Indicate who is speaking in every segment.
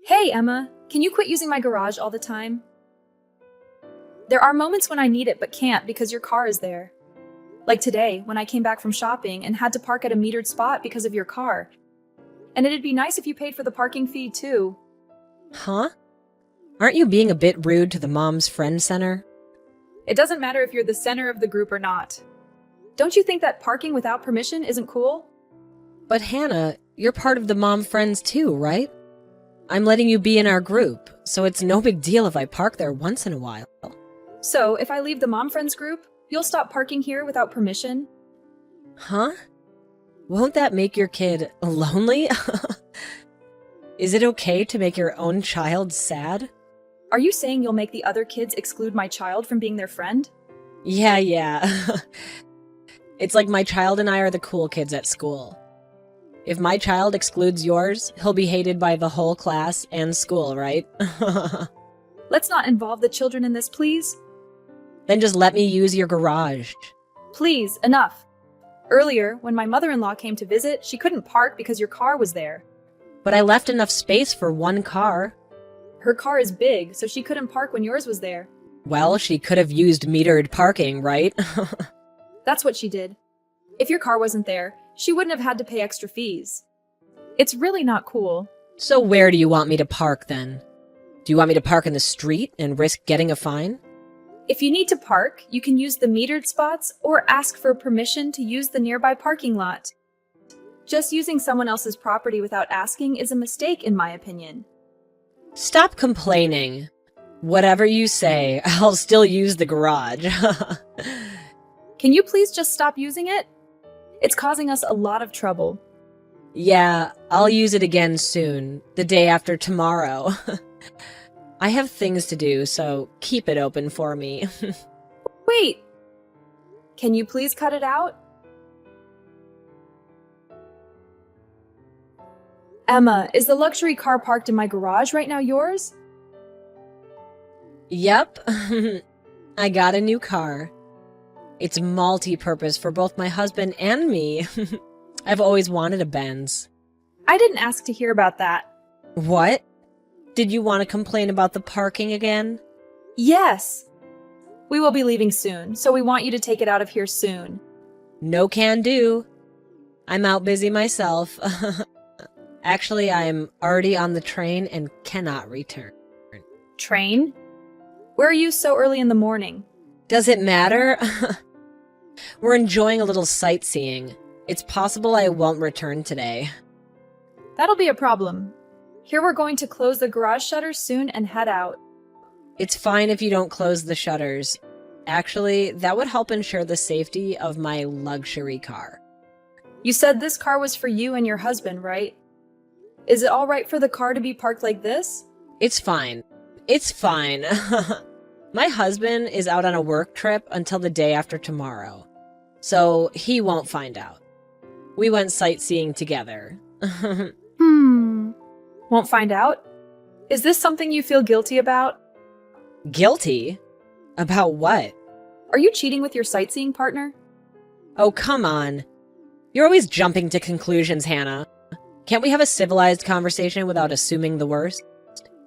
Speaker 1: Hey, Emma, can you quit using my garage all the time? There are moments when I need it but can't because your car is there. Like today, when I came back from shopping and had to park at a metered spot because of your car. And it'd be nice if you paid for the parking fee too.
Speaker 2: Huh? Aren't you being a bit rude to the Mom's Friend Center?
Speaker 1: It doesn't matter if you're the center of the group or not. Don't you think that parking without permission isn't cool?
Speaker 2: But Hannah, you're part of the Mom Friends too, right? I'm letting you be in our group, so it's no big deal if I park there once in a while.
Speaker 1: So, if I leave the Mom Friends group, you'll stop parking here without permission?
Speaker 2: Huh? Won't that make your kid lonely? Is it okay to make your own child sad?
Speaker 1: Are you saying you'll make the other kids exclude my child from being their friend?
Speaker 2: Yeah. It's like my child and I are the cool kids at school. If my child excludes yours, he'll be hated by the whole class and school, right?
Speaker 1: Let's not involve the children in this, please.
Speaker 2: Then just let me use your garage.
Speaker 1: Please, enough. Earlier, when my mother-in-law came to visit, she couldn't park because your car was there.
Speaker 2: But I left enough space for one car.
Speaker 1: Her car is big, so she couldn't park when yours was there.
Speaker 2: Well, she could have used metered parking, right?
Speaker 1: That's what she did. If your car wasn't there, she wouldn't have had to pay extra fees. It's really not cool.
Speaker 2: So where do you want me to park then? Do you want me to park in the street and risk getting a fine?
Speaker 1: If you need to park, you can use the metered spots or ask for permission to use the nearby parking lot. Just using someone else's property without asking is a mistake, in my opinion.
Speaker 2: Stop complaining. Whatever you say, I'll still use the garage.
Speaker 1: Can you please just stop using it? It's causing us a lot of trouble.
Speaker 2: Yeah, I'll use it again soon, the day after tomorrow. I have things to do, so keep it open for me.
Speaker 1: Wait! Can you please cut it out? Emma, is the luxury car parked in my garage right now yours?
Speaker 2: Yep, I got a new car. It's multi-purpose for both my husband and me. I've always wanted a Benz.
Speaker 1: I didn't ask to hear about that.
Speaker 2: What? Did you want to complain about the parking again?
Speaker 1: Yes. We will be leaving soon, so we want you to take it out of here soon.
Speaker 2: No can do. I'm out busy myself. Actually, I'm already on the train and cannot return.
Speaker 1: Train? Where are you so early in the morning?
Speaker 2: Does it matter? We're enjoying a little sightseeing. It's possible I won't return today.
Speaker 1: That'll be a problem. Here we're going to close the garage shutters soon and head out.
Speaker 2: It's fine if you don't close the shutters. Actually, that would help ensure the safety of my luxury car.
Speaker 1: You said this car was for you and your husband, right? Is it all right for the car to be parked like this?
Speaker 2: It's fine. It's fine. My husband is out on a work trip until the day after tomorrow, so he won't find out. We went sightseeing together.
Speaker 1: Won't find out? Is this something you feel guilty about?
Speaker 2: Guilty? About what?
Speaker 1: Are you cheating with your sightseeing partner?
Speaker 2: Oh, come on. You're always jumping to conclusions, Hannah. Can't we have a civilized conversation without assuming the worst?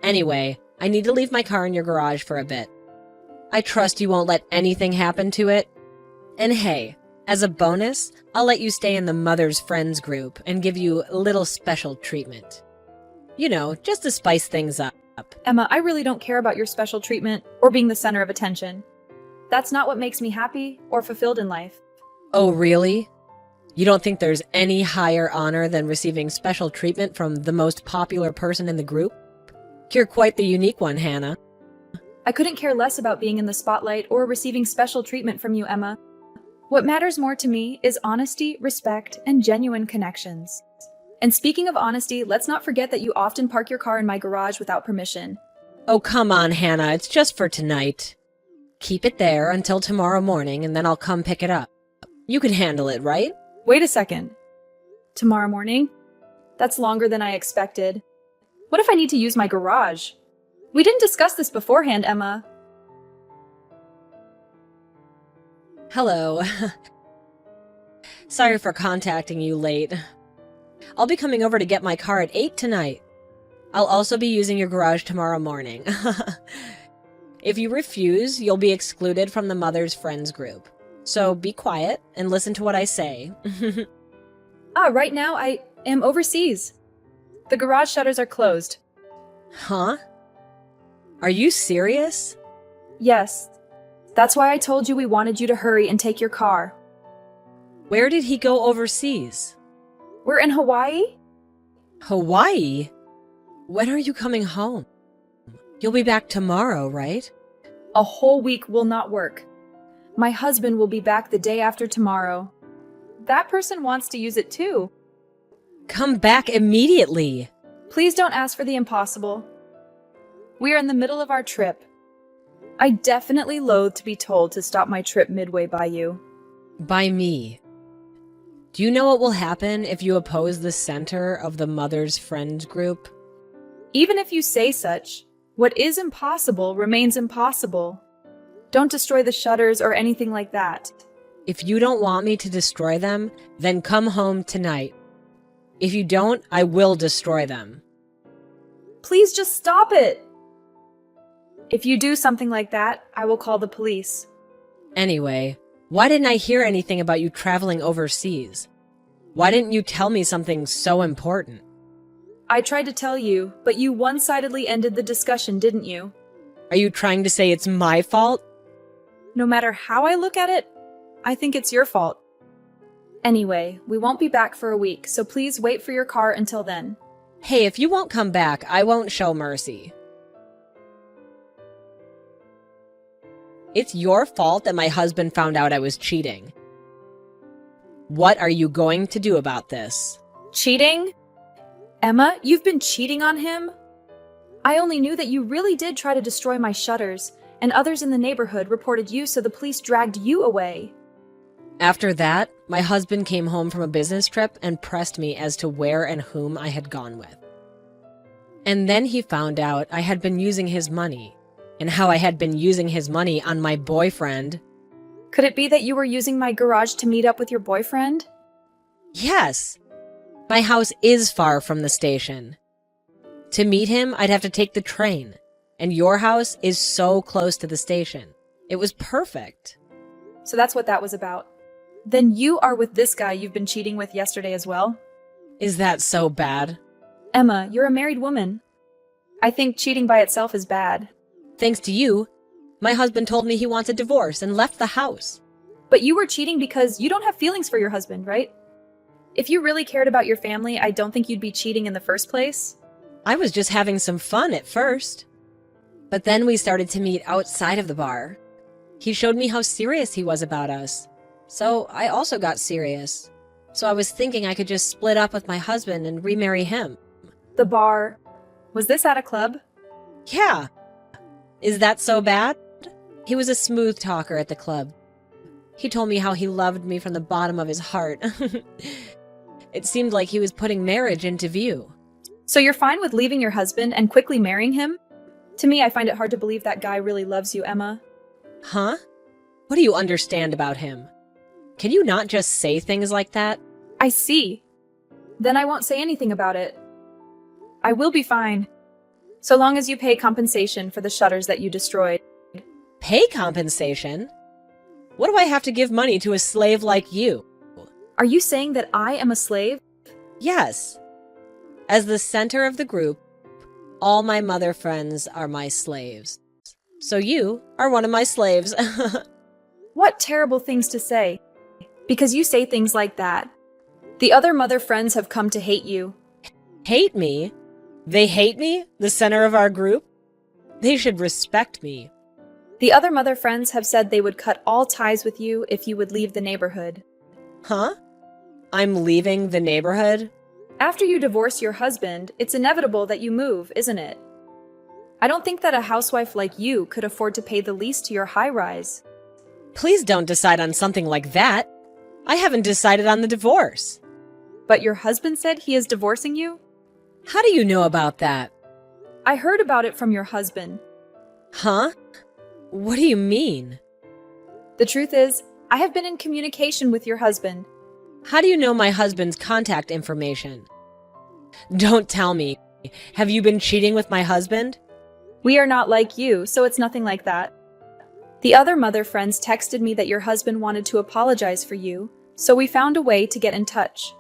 Speaker 2: Anyway, I need to leave my car in your garage for a bit. I trust you won't let anything happen to it. And hey, as a bonus, I'll let you stay in the Mother's Friends group and give you a little special treatment. You know, just to spice things up.
Speaker 1: Emma, I really don't care about your special treatment or being the center of attention. That's not what makes me happy or fulfilled in life.
Speaker 2: Oh, really? You don't think there's any higher honor than receiving special treatment from the most popular person in the group? You're quite the unique one, Hannah.
Speaker 1: I couldn't care less about being in the spotlight or receiving special treatment from you, Emma. What matters more to me is honesty, respect, and genuine connections. And speaking of honesty, let's not forget that you often park your car in my garage without permission.
Speaker 2: Oh, come on, Hannah. It's just for tonight. Keep it there until tomorrow morning, and then I'll come pick it up. You can handle it, right?
Speaker 1: Wait a second. Tomorrow morning? That's longer than I expected. What if I need to use my garage? We didn't discuss this beforehand, Emma.
Speaker 2: Hello. Sorry for contacting you late. I'll be coming over to get my car at 8 tonight. I'll also be using your garage tomorrow morning. If you refuse, you'll be excluded from the mother's friends group. So be quiet and listen to what I say.
Speaker 1: Right now I am overseas. The garage shutters are closed.
Speaker 2: Huh? Are you serious?
Speaker 1: Yes. That's why I told you we wanted you to hurry and take your car.
Speaker 2: Where did he go overseas?
Speaker 1: We're in Hawaii?
Speaker 2: Hawaii? When are you coming home? You'll be back tomorrow, right?
Speaker 1: A whole week will not work. My husband will be back the day after tomorrow. That person wants to use it too.
Speaker 2: Come back immediately.
Speaker 1: Please don't ask for the impossible. We are in the middle of our trip. I definitely loathe to be told to stop my trip midway by you.
Speaker 2: By me. Do you know what will happen if you oppose the center of the mother's friends group?
Speaker 1: Even if you say such, what is impossible remains impossible. Don't destroy the shutters or anything like that.
Speaker 2: If you don't want me to destroy them, then come home tonight. If you don't, I will destroy them.
Speaker 1: Please just stop it! If you do something like that, I will call the police.
Speaker 2: Anyway, why didn't I hear anything about you traveling overseas? Why didn't you tell me something so important?
Speaker 1: I tried to tell you, but you one-sidedly ended the discussion, didn't you?
Speaker 2: Are you trying to say it's my fault?
Speaker 1: No matter how I look at it, I think it's your fault. Anyway, we won't be back for a week, so please wait for your car until then.
Speaker 2: Hey, if you won't come back, I won't show mercy. It's your fault that my husband found out I was cheating. What are you going to do about this?
Speaker 1: Cheating? Emma, you've been cheating on him? I only knew that you really did try to destroy my shutters, and others in the neighborhood reported you, so the police dragged you away.
Speaker 2: After that, my husband came home from a business trip and pressed me as to where and whom I had gone with. And then he found out I had been using his money, and how I had been using his money on my boyfriend.
Speaker 1: Could it be that you were using my garage to meet up with your boyfriend?
Speaker 2: Yes. My house is far from the station. To meet him, I'd have to take the train, and your house is so close to the station. It was perfect.
Speaker 1: So that's what that was about. Then you are with this guy you've been cheating with yesterday as well?
Speaker 2: Is that so bad?
Speaker 1: Emma, you're a married woman. I think cheating by itself is bad.
Speaker 2: Thanks to you, my husband told me he wants a divorce and left the house.
Speaker 1: But you were cheating because you don't have feelings for your husband, right? If you really cared about your family, I don't think you'd be cheating in the first place.
Speaker 2: I was just having some fun at first. But then we started to meet outside of the bar. He showed me how serious he was about us. So I also got serious. So I was thinking I could just split up with my husband and remarry him.
Speaker 1: The bar. Was this at a club?
Speaker 2: Yeah. Is that so bad? He was a smooth talker at the club. He told me how he loved me from the bottom of his heart. It seemed like he was putting marriage into view.
Speaker 1: So you're fine with leaving your husband and quickly marrying him? To me, I find it hard to believe that guy really loves you, Emma.
Speaker 2: Huh? What do you understand about him? Can you not just say things like that?
Speaker 1: I see. Then I won't say anything about it. I will be fine. So long as you pay compensation for the shutters that you destroyed.
Speaker 2: Pay compensation? What do I have to give money to a slave like you?
Speaker 1: Are you saying that I am a slave?
Speaker 2: Yes. As the center of the group, all my mother friends are my slaves. So you are one of my slaves.
Speaker 1: What terrible things to say. Because you say things like that. The other mother friends have come to hate you.
Speaker 2: Hate me? They hate me, the center of our group? They should respect me.
Speaker 1: The other mother friends have said they would cut all ties with you if you would leave the neighborhood.
Speaker 2: Huh? I'm leaving the neighborhood?
Speaker 1: After you divorce your husband, it's inevitable that you move, isn't it? I don't think that a housewife like you could afford to pay the lease to your high-rise.
Speaker 2: Please don't decide on something like that. I haven't decided on the divorce.
Speaker 1: But your husband said he is divorcing you?
Speaker 2: How do you know about that?
Speaker 1: I heard about it from your husband.
Speaker 2: Huh? What do you mean?
Speaker 1: The truth is, I have been in communication with your husband.
Speaker 2: How do you know my husband's contact information? Don't tell me. Have you been cheating with my husband?
Speaker 1: We are not like you, so it's nothing like that. The other mother friends texted me that your husband wanted to apologize for you, so we found a way to get in touch.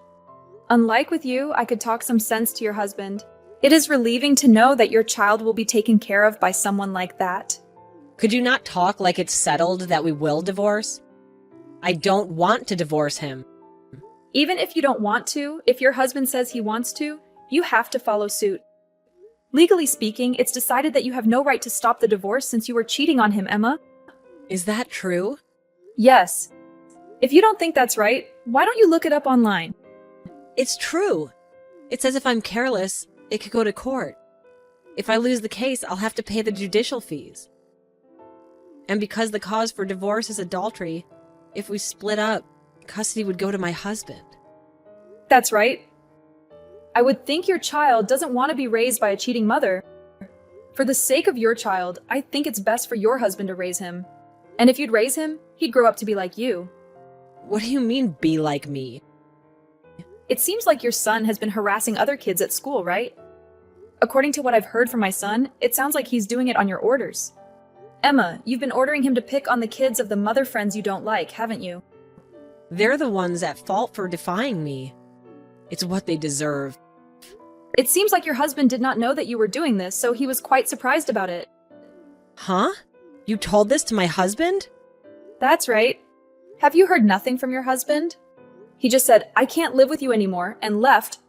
Speaker 1: Unlike with you, I could talk some sense to your husband. It is relieving to know that your child will be taken care of by someone like that.
Speaker 2: Could you not talk like it's settled that we will divorce? I don't want to divorce him.
Speaker 1: Even if you don't want to, if your husband says he wants to, you have to follow suit. Legally speaking, it's decided that you have no right to stop the divorce since you were cheating on him, Emma.
Speaker 2: Is that true?
Speaker 1: Yes. If you don't think that's right, why don't you look it up online?
Speaker 2: It's true. It says if I'm careless, it could go to court. If I lose the case, I'll have to pay the judicial fees. And because the cause for divorce is adultery, if we split up, custody would go to my husband.
Speaker 1: That's right. I would think your child doesn't want to be raised by a cheating mother. For the sake of your child, I think it's best for your husband to raise him. And if you'd raise him, he'd grow up to be like you.
Speaker 2: What do you mean, be like me?
Speaker 1: It seems like your son has been harassing other kids at school, right? According to what I've heard from my son, it sounds like he's doing it on your orders. Emma, you've been ordering him to pick on the kids of the mother friends you don't like, haven't you?
Speaker 2: They're the ones at fault for defying me. It's what they deserve.
Speaker 1: It seems like your husband did not know that you were doing this, so he was quite surprised about it.
Speaker 2: Huh? You told this to my husband?
Speaker 1: That's right. Have you heard nothing from your husband? He just said, I can't live with you anymore, and left.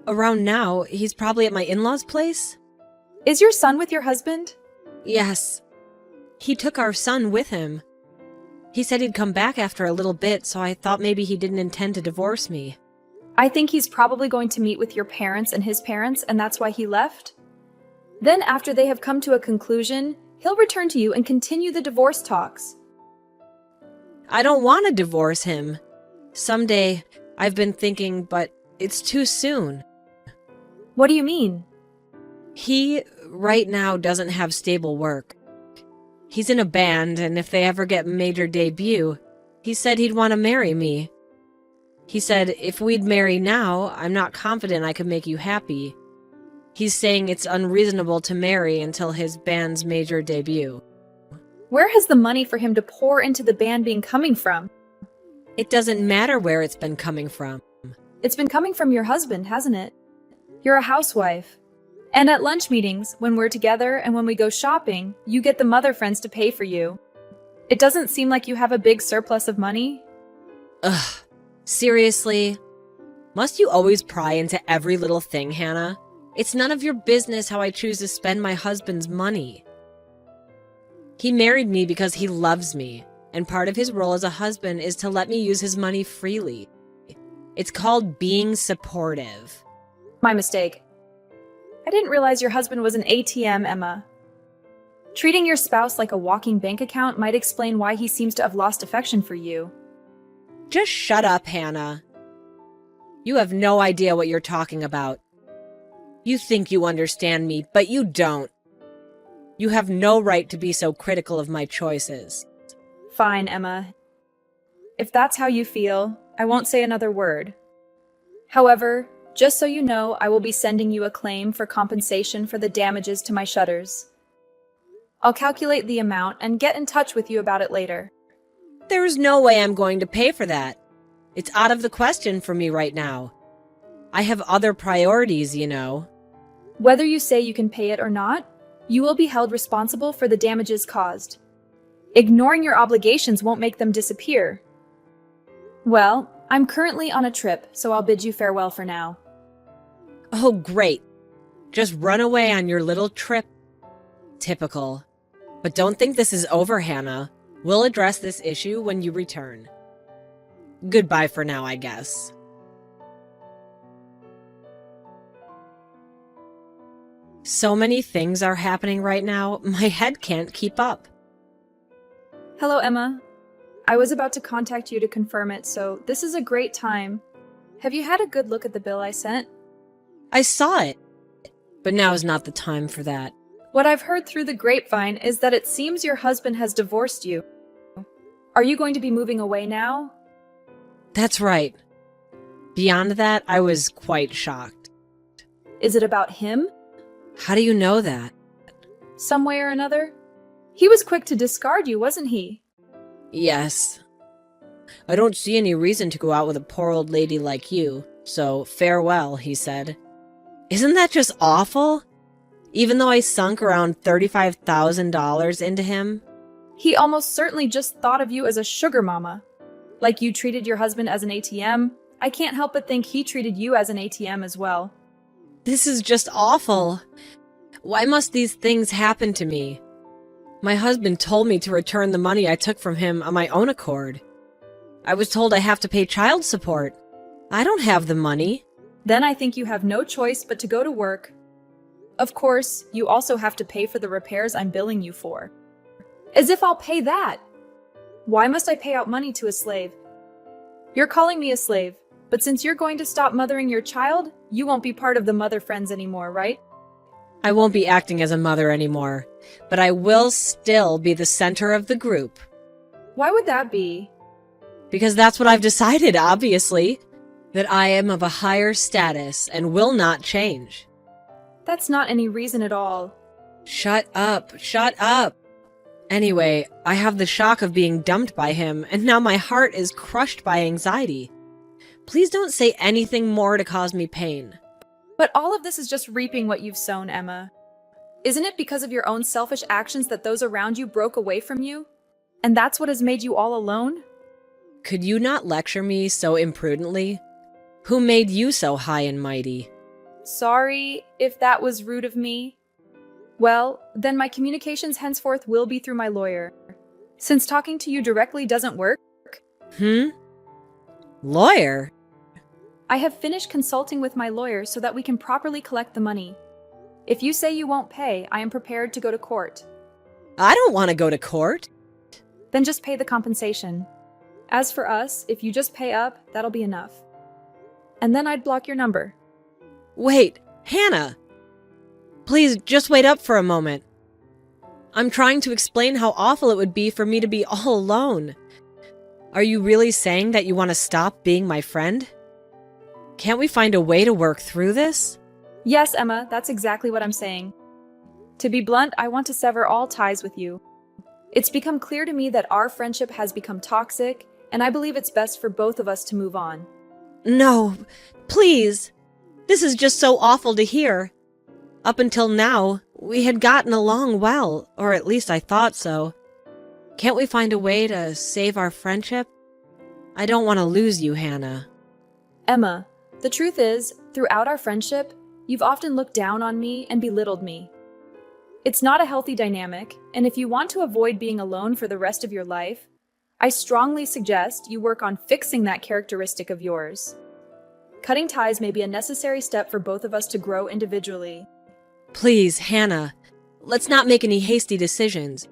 Speaker 2: Around now, he's probably at my in-laws' place?
Speaker 1: Is your son with your husband?
Speaker 2: Yes. He took our son with him. He said he'd come back after a little bit, so I thought maybe he didn't intend to divorce me.
Speaker 1: I think he's probably going to meet with your parents and his parents, and that's why he left. Then after they have come to a conclusion, he'll return to you and continue the divorce talks.
Speaker 2: I don't want to divorce him. Someday, I've been thinking, but it's too soon.
Speaker 1: What do you mean?
Speaker 2: He, right now, doesn't have stable work. He's in a band, and if they ever get major debut, he said he'd want to marry me. He said, if we'd marry now, I'm not confident I could make you happy. He's saying it's unreasonable to marry until his band's major debut.
Speaker 1: Where has the money for him to pour into the band been coming from?
Speaker 2: It doesn't matter where it's been coming from.
Speaker 1: It's been coming from your husband, hasn't it? You're a housewife. And at lunch meetings, when we're together and when we go shopping, you get the mother friends to pay for you. It doesn't seem like you have a big surplus of money.
Speaker 2: Ugh. Seriously? Must you always pry into every little thing, Hannah? It's none of your business how I choose to spend my husband's money. He married me because he loves me, and part of his role as a husband is to let me use his money freely. It's called being supportive.
Speaker 1: My mistake. I didn't realize your husband was an ATM, Emma. Treating your spouse like a walking bank account might explain why he seems to have lost affection for you.
Speaker 2: Just shut up, Hannah. You have no idea what you're talking about. You think you understand me, but you don't. You have no right to be so critical of my choices.
Speaker 1: Fine, Emma. If that's how you feel, I won't say another word. However, just so you know, I will be sending you a claim for compensation for the damages to my shutters. I'll calculate the amount and get in touch with you about it later.
Speaker 2: There's no way I'm going to pay for that. It's out of the question for me right now. I have other priorities, you know.
Speaker 1: Whether you say you can pay it or not, you will be held responsible for the damages caused. Ignoring your obligations won't make them disappear. Well, I'm currently on a trip, so I'll bid you farewell for now.
Speaker 2: Oh, great. Just run away on your little trip. Typical. But don't think this is over, Hannah. We'll address this issue when you return. Goodbye for now, I guess. So many things are happening right now, my head can't keep up.
Speaker 1: Hello, Emma. I was about to contact you to confirm it, so this is a great time. Have you had a good look at the bill I sent?
Speaker 2: I saw it, but now is not the time for that.
Speaker 1: What I've heard through the grapevine is that it seems your husband has divorced you. Are you going to be moving away now?
Speaker 2: That's right. Beyond that, I was quite shocked.
Speaker 1: Is it about him?
Speaker 2: How do you know that?
Speaker 1: Some way or another? He was quick to discard you, wasn't he?
Speaker 2: Yes. I don't see any reason to go out with a poor old lady like you, so farewell, he said. Isn't that just awful? Even though I sunk around $35,000 into him?
Speaker 1: He almost certainly just thought of you as a sugar mama. Like you treated your husband as an ATM, I can't help but think he treated you as an ATM as well.
Speaker 2: This is just awful. Why must these things happen to me? My husband told me to return the money I took from him on my own accord. I was told I have to pay child support. I don't have the money.
Speaker 1: Then I think you have no choice but to go to work. Of course, you also have to pay for the repairs I'm billing you for. As if I'll pay that! Why must I pay out money to a slave? You're calling me a slave, but since you're going to stop mothering your child, you won't be part of the mother friends anymore, right?
Speaker 2: I won't be acting as a mother anymore, but I will still be the center of the group.
Speaker 1: Why would that be?
Speaker 2: Because that's what I've decided, obviously. That I am of a higher status and will not change.
Speaker 1: That's not any reason at all.
Speaker 2: Shut up, shut up. Anyway, I have the shock of being dumped by him, and now my heart is crushed by anxiety. Please don't say anything more to cause me pain.
Speaker 1: But all of this is just reaping what you've sown, Emma. Isn't it because of your own selfish actions that those around you broke away from you? And that's what has made you all alone?
Speaker 2: Could you not lecture me so imprudently? Who made you so high and mighty?
Speaker 1: Sorry if that was rude of me. Well, then my communications henceforth will be through my lawyer. Since talking to you directly doesn't work.
Speaker 2: Lawyer?
Speaker 1: I have finished consulting with my lawyer so that we can properly collect the money. If you say you won't pay, I am prepared to go to court.
Speaker 2: I don't want to go to court.
Speaker 1: Then just pay the compensation. As for us, if you just pay up, that'll be enough. And then I'd block your number.
Speaker 2: Wait, Hannah! Please, just wait up for a moment. I'm trying to explain how awful it would be for me to be all alone. Are you really saying that you want to stop being my friend? Can't we find a way to work through this?
Speaker 1: Yes, Emma, that's exactly what I'm saying. To be blunt, I want to sever all ties with you. It's become clear to me that our friendship has become toxic, and I believe it's best for both of us to move on.
Speaker 2: No, please. This is just so awful to hear. Up until now, we had gotten along well, or at least I thought so. Can't we find a way to save our friendship? I don't want to lose you, Hannah.
Speaker 1: Emma, the truth is, throughout our friendship, you've often looked down on me and belittled me. It's not a healthy dynamic, and if you want to avoid being alone for the rest of your life, I strongly suggest you work on fixing that characteristic of yours. Cutting ties may be a necessary step for both of us to grow individually.
Speaker 2: Please, Hannah, let's not make any hasty decisions.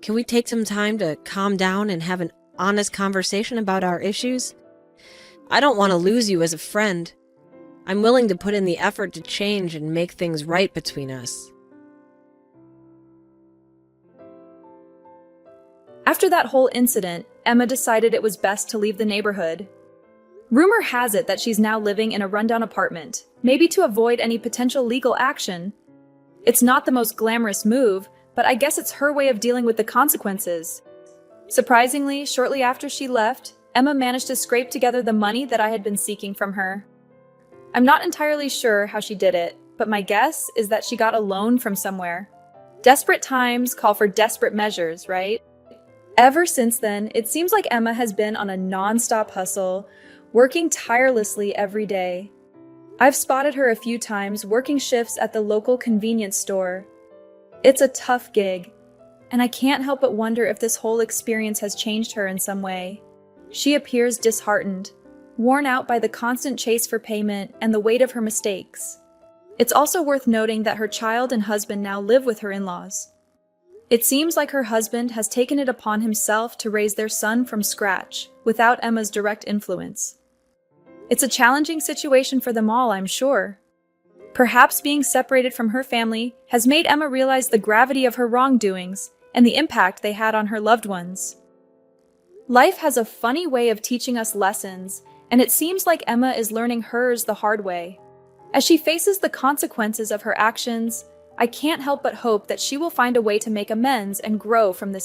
Speaker 2: Can we take some time to calm down and have an honest conversation about our issues? I don't want to lose you as a friend. I'm willing to put in the effort to change and make things right between us.
Speaker 1: After that whole incident, Emma decided it was best to leave the neighborhood. Rumor has it that she's now living in a rundown apartment, maybe to avoid any potential legal action. It's not the most glamorous move, but I guess it's her way of dealing with the consequences. Surprisingly, shortly after she left, Emma managed to scrape together the money that I had been seeking from her. I'm not entirely sure how she did it, but my guess is that she got a loan from somewhere. Desperate times call for desperate measures, right? Ever since then, it seems like Emma has been on a non-stop hustle, working tirelessly every day. I've spotted her a few times working shifts at the local convenience store. It's a tough gig, and I can't help but wonder if this whole experience has changed her in some way. She appears disheartened, worn out by the constant chase for payment and the weight of her mistakes. It's also worth noting that her child and husband now live with her in-laws. It seems like her husband has taken it upon himself to raise their son from scratch, without Emma's direct influence. It's a challenging situation for them all, I'm sure. Perhaps being separated from her family has made Emma realize the gravity of her wrongdoings and the impact they had on her loved ones. Life has a funny way of teaching us lessons, and it seems like Emma is learning hers the hard way. As she faces the consequences of her actions, I can't help but hope that she will find a way to make amends and grow from this